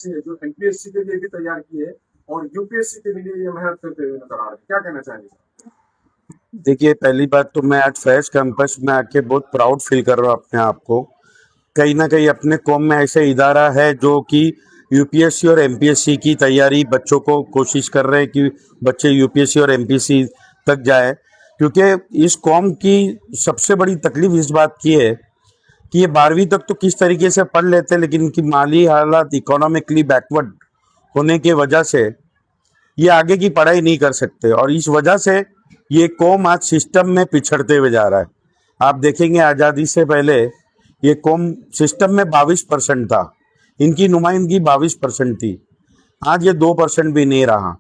जो एमपीएससी के लिए भी तैयार किए और यूपीएससी के लिए ये मेहनत करते हुए नजर आ रहे हैं, क्या कहना चाहेंगे? देखिए, पहली बात तो मैं आज फ्रेश कैंपस में आके बहुत प्राउड फील कर रहा हूँ अपने आप को। कहीं ना कहीं अपने कौम में ऐसा इदारा है जो कि यूपीएससी और एमपीएससी की तैयारी बच्चों को कोशिश कर रहे हैं कि बच्चे यूपीएससी और एमपीएससी तक जाए। क्योंकि इस कौम की सबसे बड़ी तकलीफ इस बात की है कि ये 12वीं तक तो किस तरीके से पढ़ लेते हैं, लेकिन इनकी माली हालात इकोनॉमिकली बैकवर्ड होने की वजह से ये आगे की पढ़ाई नहीं कर सकते, और इस वजह से ये कौम आज सिस्टम में पिछड़ते हुए जा रहा है। आप देखेंगे आज़ादी से पहले ये कौम सिस्टम में 22% था, इनकी नुमाइंदगी 22% थी, आज ये 2% भी नहीं रहा।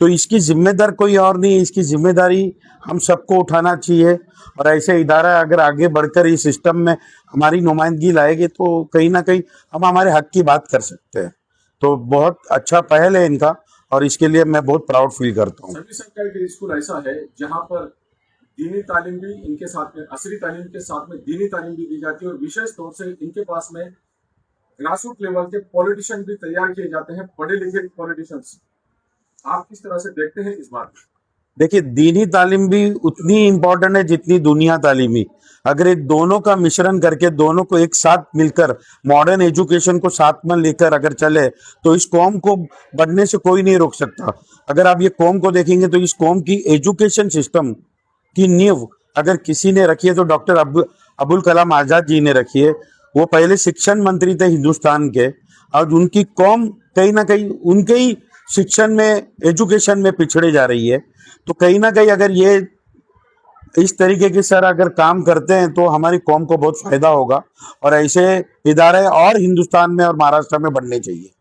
तो इसकी जिम्मेदार कोई और नहीं, इसकी जिम्मेदारी हम सबको उठाना चाहिए। और ऐसे इदारा अगर आगे बढ़कर इस सिस्टम में हमारी नुमाइंदगी लाएंगे तो कहीं ना कहीं हम हमारे हक की बात कर सकते हैं। तो बहुत अच्छा पहल है इनका, और इसके लिए मैं बहुत प्राउड फील करता हूँ। सभी सरकारी स्कूल ऐसा है जहां पर दीनी तालीम भी इनके साथ में, असली तालीम के साथ में दीनी तालीम भी दी जाती है, और विशेष तौर से इनके पास में ग्रासरूट लेवल के पॉलिटिशियन भी तैयार किए जाते हैं, पढ़े लिखे पॉलिटिशियंस। आप किस तरह से देखते हैं इस बात? देखिए, दीनी तालीम भी उतनी इम्पोर्टेंट है जितनी दुनिया तालीमी। अगर एक दोनों का मिश्रण करके दोनों को एक साथ मिलकर मॉडर्न एजुकेशन को साथ में लेकर अगर चले तो इस कौम को बढ़ने से कोई नहीं रोक सकता। अगर आप ये कौम को देखेंगे तो इस कौम की एजुकेशन सिस्टम की नींव अगर किसी ने रखी है तो डॉक्टर अबुल कलाम आजाद जी ने रखी है। वो पहले शिक्षण मंत्री थे हिंदुस्तान के, और उनकी कौम कहीं ना कहीं उनके ही शिक्षण में, एजुकेशन में पिछड़े जा रही है। तो कहीं ना कहीं अगर ये इस तरीके के सर अगर काम करते हैं तो हमारी कौम को बहुत फायदा होगा, और ऐसे इदारे और हिंदुस्तान में और महाराष्ट्र में बनने चाहिए।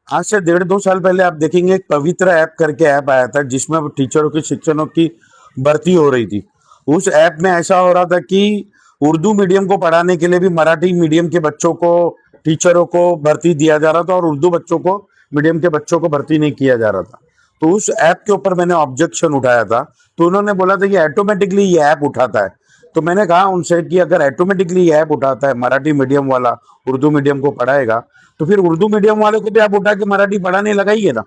आज से 1.5-2 साल पहले आप देखेंगे एक पवित्र ऐप करके ऐप आया था जिसमें टीचरों की, शिक्षकों की भर्ती हो रही थी। उस ऐप में ऐसा हो रहा था कि उर्दू मीडियम को पढ़ाने के लिए भी मराठी मीडियम के बच्चों को, टीचरों को भर्ती दिया जा रहा था, और उर्दू बच्चों को, मीडियम के बच्चों को भर्ती नहीं किया जा रहा था। तो उस ऐप के ऊपर मैंने ऑब्जेक्शन उठाया था, तो उन्होंने बोला था कि ऑटोमेटिकली ये ऐप उठाता है। तो मैंने कहा उनसे कि अगर ऑटोमेटिकली ये ऐप उठाता है, मराठी मीडियम वाला उर्दू मीडियम को पढ़ाएगा, तो फिर उर्दू मीडियम वाले को भी आप उठा के मराठी पढ़ाने लगाइए ना।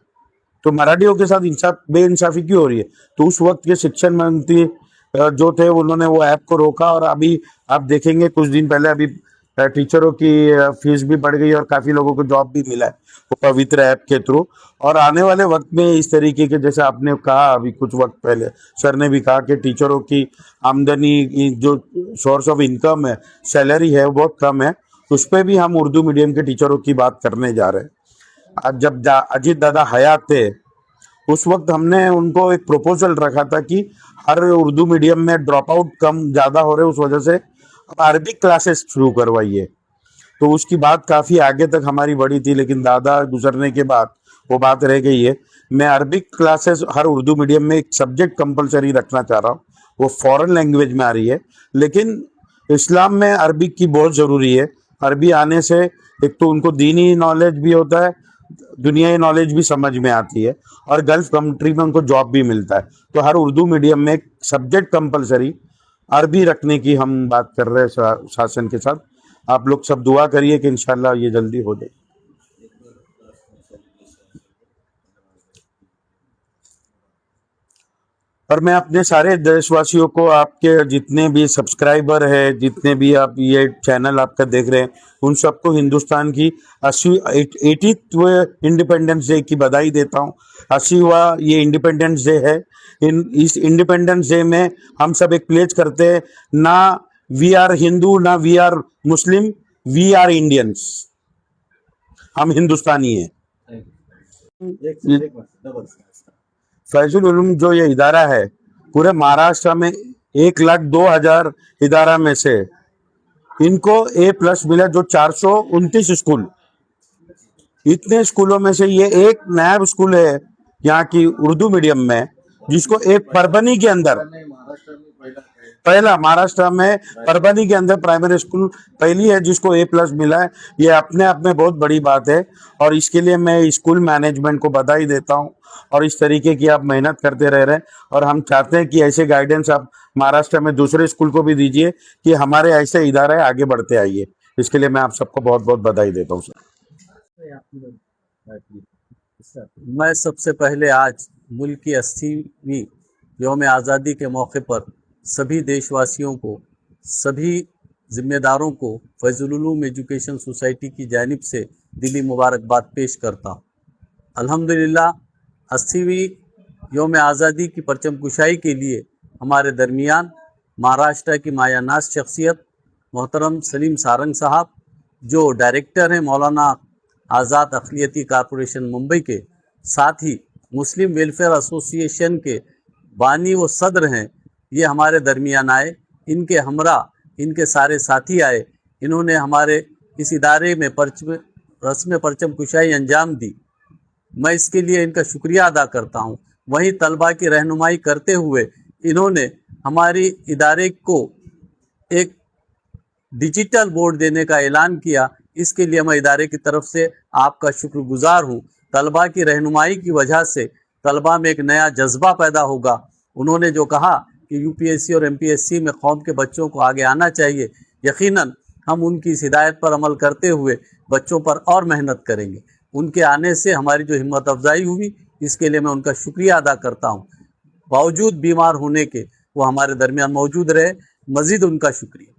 तो मराठियों के साथ इंसाफ, बेइंसाफी क्यों हो रही है? तो उस वक्त के शिक्षण मंत्री जो थे उन्होंने वो ऐप को रोका, और अभी आप देखेंगे कुछ दिन पहले अभी टीचरों की फीस भी बढ़ गई और काफी लोगों को जॉब भी मिला है वो पवित्र ऐप के थ्रू। और आने वाले वक्त में इस तरीके के, जैसे आपने कहा अभी कुछ वक्त पहले सर ने भी कहा कि टीचरों की आमदनी, जो सोर्स ऑफ इनकम है, सैलरी है, वो बहुत कम है। उस पर भी हम उर्दू मीडियम के टीचरों की बात करने जा रहे हैं। आज जब अजीत दादा हयात थे उस वक्त हमने उनको एक प्रपोजल रखा था कि हर उर्दू मीडियम में ड्रॉप आउट कम ज़्यादा हो रहे, उस वजह से अब अरबिक क्लासेस शुरू करवाइए। तो उसकी बात काफ़ी आगे तक हमारी बढ़ी थी, लेकिन दादा गुजरने के बाद वो बात रह गई है। मैं अरबिक क्लासेस हर उर्दू मीडियम में एक सब्जेक्ट कंपलसरी रखना चाह रहा हूँ। वो फॉरेन लैंग्वेज में आ रही है, लेकिन इस्लाम में अरबिक की बहुत ज़रूरी है। अरबी आने से एक तो उनको दीनी नॉलेज भी होता है, दुनियाई नॉलेज भी समझ में आती है, और गल्फ कंट्री में उनको जॉब भी मिलता है। तो हर उर्दू मीडियम में एक सब्जेक्ट कंपलसरी अरबी रखने की हम बात कर रहे हैं शासन के साथ। आप लोग सब दुआ करिए कि इंशाल्लाह ये जल्दी हो जाए। और मैं अपने सारे देशवासियों को, आपके जितने भी सब्सक्राइबर है, जितने भी आप ये चैनल आपका देख रहे हैं, उन सबको हिंदुस्तान की 80वीं इंडिपेंडेंस डे की बधाई देता हूँ। 80वां ये इंडिपेंडेंस डे है। इस इंडिपेंडेंस डे में हम सब एक प्लेज करते हैं, ना वी आर हिंदू, ना we are Muslim, we are Indians. हम हिंदुस्तानी हैं। फैजुल उलूम जो ये इदारा है, पूरे महाराष्ट्र में 1,02,000 इदारा में से इनको A+ मिला, जो 429 स्कूल, इतने स्कूलों में से ये एक नया स्कूल है यहाँ की उर्दू मीडियम में, जिसको एक परभनी के अंदर, पहला महाराष्ट्र में परभनी के अंदर प्राइमरी स्कूल पहली है जिसको A+ मिला है। ये अपने आप में बहुत बड़ी बात है और इसके लिए मैं स्कूल मैनेजमेंट को बधाई देता हूँ। और इस तरीके की आप मेहनत करते रह रहे हैं और हम चाहते हैं कि ऐसे गाइडेंस आप महाराष्ट्र में दूसरे स्कूल को भी दीजिए कि हमारे ऐसे इदारे आगे बढ़ते आइए। इसके लिए मैं आप सबको बहुत बहुत बधाई देता हूँ सर। मैं सबसे पहले आज मुल्क की 80वीं यौम आज़ादी के मौके पर सभी देशवासियों को, सभी जिम्मेदारों को फैज़ुल उलूम एजुकेशन सोसाइटी की जानिब से दिली मुबारकबाद पेश करता हूँ। अल्हम्दुलिल्लाह 80वीं यौम आज़ादी की परचम कुशाई के लिए हमारे दरमियान महाराष्ट्र की मायानाज़ शख्सियत मोहतरम सलीम सारंग साहब, जो डायरेक्टर हैं मौलाना आज़ाद अक़लियती कॉरपोरेशन मुंबई के, साथ ही मुस्लिम वेलफेयर एसोसिएशन के बानी व सदर हैं, ये हमारे दरमियान आए। इनके हमरा इनके सारे साथी आए। इन्होंने हमारे इस इदारे में रस्म परचम कुशाई अंजाम दी। मैं इसके लिए इनका शुक्रिया अदा करता हूँ। वहीं तलबा की रहनुमाई करते हुए इन्होंने हमारी इदारे को एक डिजिटल बोर्ड देने का ऐलान किया। इसके लिए मैं इदारे की तरफ से आपका शुक्रगुजार हूँ। तलबा की रहनुमाई की वजह से तलबा में एक नया जज्बा पैदा होगा। उन्होंने जो कहा कि यूपीएससी और एमपीएससी में कौम के बच्चों को आगे आना चाहिए, यकीनन हम उनकी इस हिदायत पर अमल करते हुए बच्चों पर और मेहनत करेंगे। उनके आने से हमारी जो हिम्मत अफजाई हुई, इसके लिए मैं उनका शुक्रिया अदा करता हूँ। बावजूद बीमार होने के वो हमारे दरमियान मौजूद रहे, मज़ीद उनका शुक्रिया।